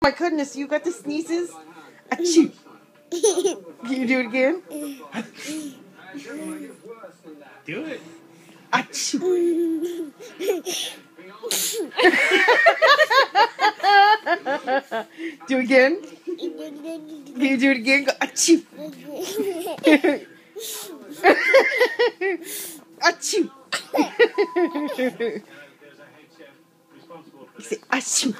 My goodness, you got the sneezes? Achoo. Can you do it again? Do it. Achoo. Do it again. Can you do it again? Go achoo. Achoo. You say achoo.